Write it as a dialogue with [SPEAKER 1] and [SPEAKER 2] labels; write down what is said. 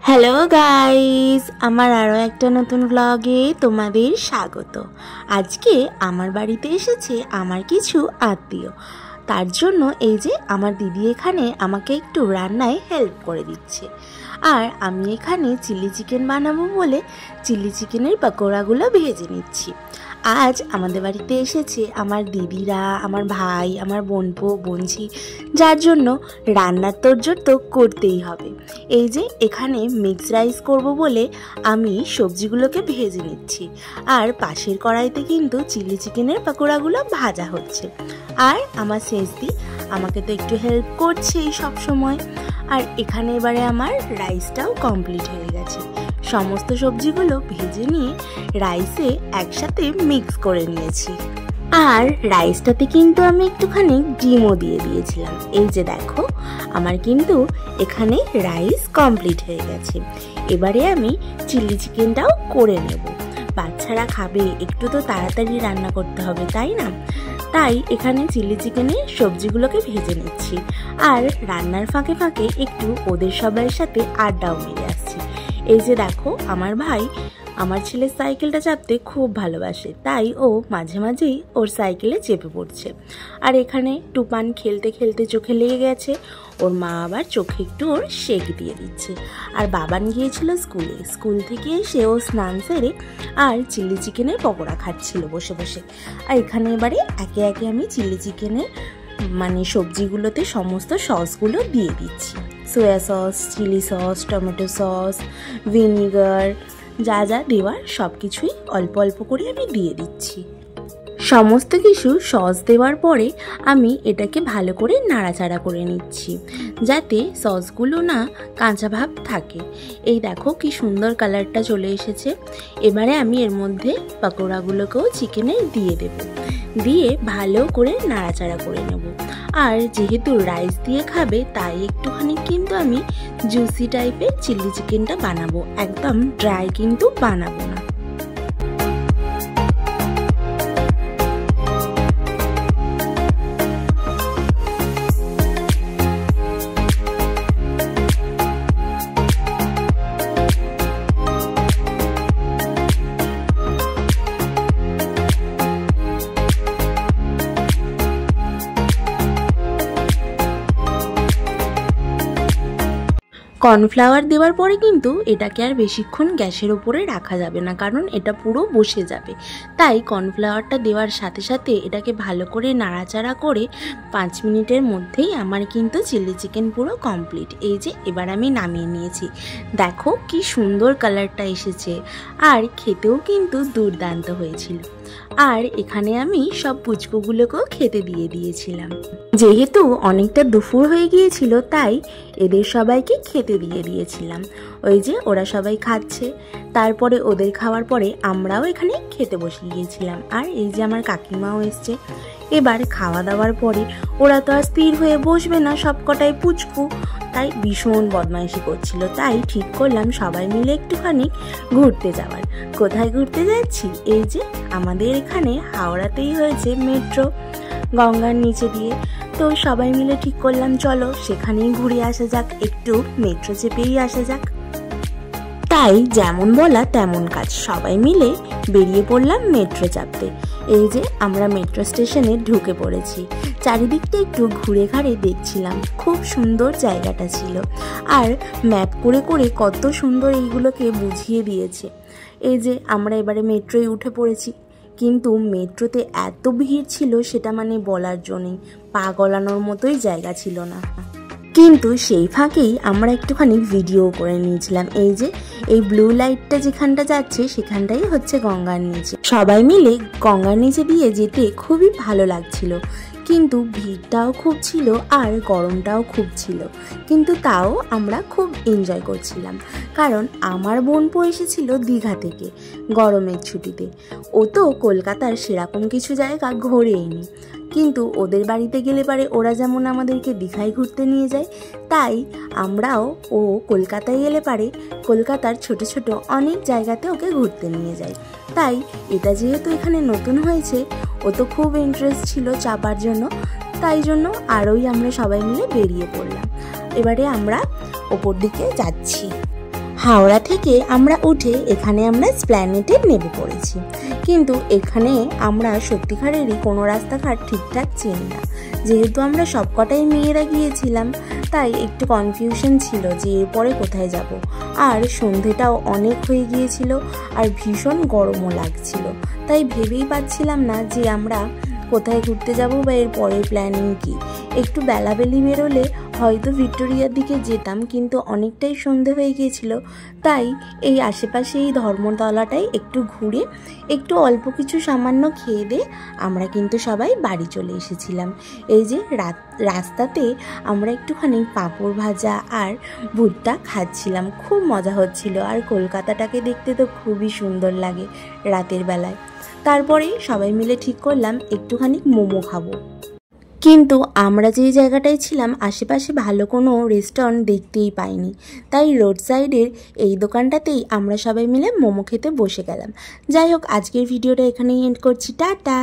[SPEAKER 1] Hello guys, আমার আরও একটা নতুন ব্লগে তোমাদের স্বাগত। আজকে আমার বাড়িতে এসেছে আমার কিছু আত্মীয়। তার জন্য এই যে আমার দিদি এখানে আমাকে একটু রান্নায় হেল্প করে দিচ্ছে। আর আমি এখানে চিলি চিকেন বানাবো বলে চিলি চিকেনের পকোড়াগুলো ভেজে নিচ্ছি। আজ আমাদের বাড়িতে এসেছে আমার দিদিরা, আমার ভাই, আমার বোনপো বোনঝি, যার জন্য রান্নার তোড়জোড় তো করতেই হবে। এই যে এখানে মিক্স রাইস করব বলে আমি সবজিগুলোকে ভেজে নিচ্ছি, আর পাশের কড়াইতে কিন্তু চিলি চিকেনের পকোড়াগুলো ভাজা হচ্ছে। আর আমার শেষদি আমাকে তো একটু হেল্প করছেই সব সময়। আর এখানে এবারে আমার রাইসটাও কমপ্লিট হয়ে গেছে। সমস্ত সবজিগুলো ভেজে নিয়ে রাইসে একসাথে মিক্স করে নিয়েছি। আর রাইসটাতে কিন্তু আমি একটুখানি ডিমও দিয়ে দিয়েছিলাম। এই যে দেখো, আমার কিন্তু এখানে রাইস কমপ্লিট হয়ে গেছে। এবারে আমি চিলি চিকেনটাও করে নেব। বাচ্চারা খাবে, একটু তো তাড়াতাড়ি রান্না করতে হবে, তাই না? তাই এখানে চিলি চিকেনের সবজিগুলোকে ভেজে নিচ্ছি, আর রান্নার ফাঁকে ফাঁকে একটু ওদের সবাইয়ের সাথে আড্ডাও মেরে আসছি। এই যে দেখো, আমার ভাই আমার ছেলের সাইকেলটা চাপতে খুব ভালোবাসে, তাই ও মাঝে মাঝেই ওর সাইকেলে চেপে পড়ছে। আর এখানে টুপান খেলতে খেলতে চোখে লেগে গেছে, ওর মা আবার চোখে একটু ওর শেক দিয়ে দিচ্ছে। আর বাবান গিয়েছিল স্কুল থেকে এসে ও স্নান সেরে আর চিলি চিকেনের পকোড়া খাচ্ছিল বসে বসে। আর এখানে এবারে একে একে আমি চিলি চিকেনের সবজিগুলোতে সমস্ত সসগুলো দিয়ে দিচ্ছি। Soya sauce, chilli sauce, tomato sauce, vinegar, যা যা দেওয়ার সব কিছুই অল্প অল্প করে আমি দিয়ে দিচ্ছি। সমস্ত কিছু সস দেওয়ার পরে আমি এটাকে ভালো করে নাড়াচাড়া করে নিচ্ছি, যাতে সসগুলো না কাঁচা ভাব থাকে। এই দেখো কি সুন্দর কালারটা চলে এসেছে। এবারে আমি এর মধ্যে পকোড়াগুলোকেও চিকেনের দিয়ে দেব, দিয়ে ভালো করে নাড়াচাড়া করে নেব। আর যেহেতু রাইস দিয়ে খাবে, তাই একটুখানি কিন্তু আমি জুসি টাইপের চিলি চিকেনটা বানাবো, একদম ড্রাই কিন্তু বানাবো না। কর্নফ্লাওয়ার দেওয়ার পরে কিন্তু এটাকে আর বেশিক্ষণ গ্যাসের ওপরে রাখা যাবে না, কারণ এটা পুরো বসে যাবে। তাই কর্নফ্লাওয়ারটা দেওয়ার সাথে সাথে এটাকে ভালো করে নাড়াচাড়া করে 5 মিনিটের মধ্যেই আমার কিন্তু চিলি চিকেন পুরো কমপ্লিট। এই যে এবার আমি নামিয়ে নিয়েছি। দেখো কি সুন্দর কালারটা এসেছে, আর খেতেও কিন্তু দুর্দান্ত হয়েছিল। আর এখানে আমি সব পুচকুগুলোকেও খেতে দিয়ে দিয়েছিলাম। যেহেতু অনেকটা দুপুর হয়ে গিয়েছিল, তাই এদের সবাইকে খেতে দিয়ে দিয়েছিলাম। ওই যে ওরা সবাই খাচ্ছে। তারপরে ওদের খাওয়ার পরে আমরাও এখানে খেতে বসে গিয়েছিলাম। আর এই যে আমার কাকিমাও এসছে। এবার খাওয়া দাওয়ার পরে ওরা তো আর স্থির হয়ে বসবে না, সব কটাই পুচকু, তাই ভীষণ বদমাইশি করছিল। তাই ঠিক করলাম সবাই মিলে একটুখানি ঘুরতে যাওয়ার। কোথায় ঘুরতে যাচ্ছি? এই যে আমাদের এখানে হাওড়াতেই হয়েছে মেট্রো, গঙ্গার নিচে দিয়ে। তো সবাই মিলে ঠিক করলাম চলো সেখানেই ঘুরে আসা যাক, একটু মেট্রো চেপেই আসা যাক। তাই যেমন বলা তেমন কাজ, সবাই মিলে বেরিয়ে পড়লাম মেট্রো চাপতে। এই যে আমরা মেট্রো স্টেশনে ঢুকে পড়েছি। চারিদিকটা একটু ঘুরে ঘাড়ে দেখছিলাম, খুব সুন্দর জায়গাটা ছিল। আর ম্যাপ করে করে কত সুন্দর এইগুলোকে বুঝিয়ে দিয়েছে। এই যে আমরা এবারে মেট্রোয় উঠে পড়েছি, কিন্তু মেট্রোতে এত ভিড় ছিল সেটা বলার জন্যই, পা গলানোর মতোই জায়গা ছিল না। কিন্তু সেই ফাঁকেই আমরা একটুখানি ভিডিও করে নিয়েছিলাম। এই যে এই ব্লু লাইটটা যেখানটা যাচ্ছে সেখানটাই হচ্ছে গঙ্গার নিচে। সবাই মিলে গঙ্গার নিচে দিয়ে যেতে খুবই ভালো লাগছিল, কিন্তু ভিড়টাও খুব ছিল আর গরমটাও খুব ছিল। কিন্তু তাও আমরা খুব এনজয় করছিলাম, কারণ আমার বোনপো এসেছিল দীঘা থেকে গরমের ছুটিতে। ও তো কলকাতার সেরকম কিছু জায়গা ঘোরেইনি, কিন্তু ওদের বাড়িতে গেলে পারে ওরা যেমন আমাদেরকে দীঘায় ঘুরতে নিয়ে যায়, তাই আমরাও ও কলকাতায় এলে পারে কলকাতার ছোট ছোট অনেক জায়গাতে ওকে ঘুরতে নিয়ে যাই। তাই এটা যেহেতু এখানে নতুন হয়েছে, ও তো খুব ইন্টারেস্ট ছিল চাপার জন্য, তাই জন্য আরোই আমরা সবাই মিলে বেরিয়ে পড়লাম। এবারে আমরা ওপর দিকে যাচ্ছি। হাওড়া থেকে আমরা উঠে এখানে আমরা এসপ্ল্যানেডে নেমে পড়েছি। কিন্তু এখানে আমরা সত্যিকারেরই কোনো রাস্তাঘাট ঠিকঠাক চিনি না। যেহেতু আমরা সবকটাই মেয়েরা গিয়েছিলাম, তাই একটু কনফিউশন ছিল যে এরপরে কোথায় যাব। আর সন্ধেটাও অনেক হয়ে গিয়েছিল, আর ভীষণ গরমও লাগছিল, তাই ভেবেই পাচ্ছিলাম না যে আমরা কোথায় ঘুরতে যাব বা এর পরের প্ল্যানিং কী। একটু বেলাবেলি বেরোলে হয়তো ভিক্টোরিয়ার দিকে যেতাম, কিন্তু অনেকটাই সন্ধে হয়ে গিয়েছিল, তাই এই আশেপাশে এই ধর্মতলাটাই একটু ঘুরে একটু অল্প কিছু সামান্য খেয়ে দিয়ে আমরা কিন্তু সবাই বাড়ি চলে এসেছিলাম। এই যে রাস্তাতে আমরা একটুখানি পাঁপড় ভাজা আর ভুট্টা খাচ্ছিলাম, খুব মজা হচ্ছিল। আর কলকাতাটাকে দেখতে তো খুবই সুন্দর লাগে রাতের বেলায়। তারপরে সবাই মিলে ঠিক করলাম একটুখানি মোমো খাবো। কিন্তু আমরা যেই জায়গাটায় ছিলাম আশেপাশে ভালো কোনো রেস্টুরেন্ট দেখতেই পাইনি, তাই রোড সাইডের এই দোকানটাতেই আমরা সবাই মিলে মোমো খেতে বসে গেলাম। যাই হোক, আজকের ভিডিওটা এখানেই এন্ড করছি। টাটা।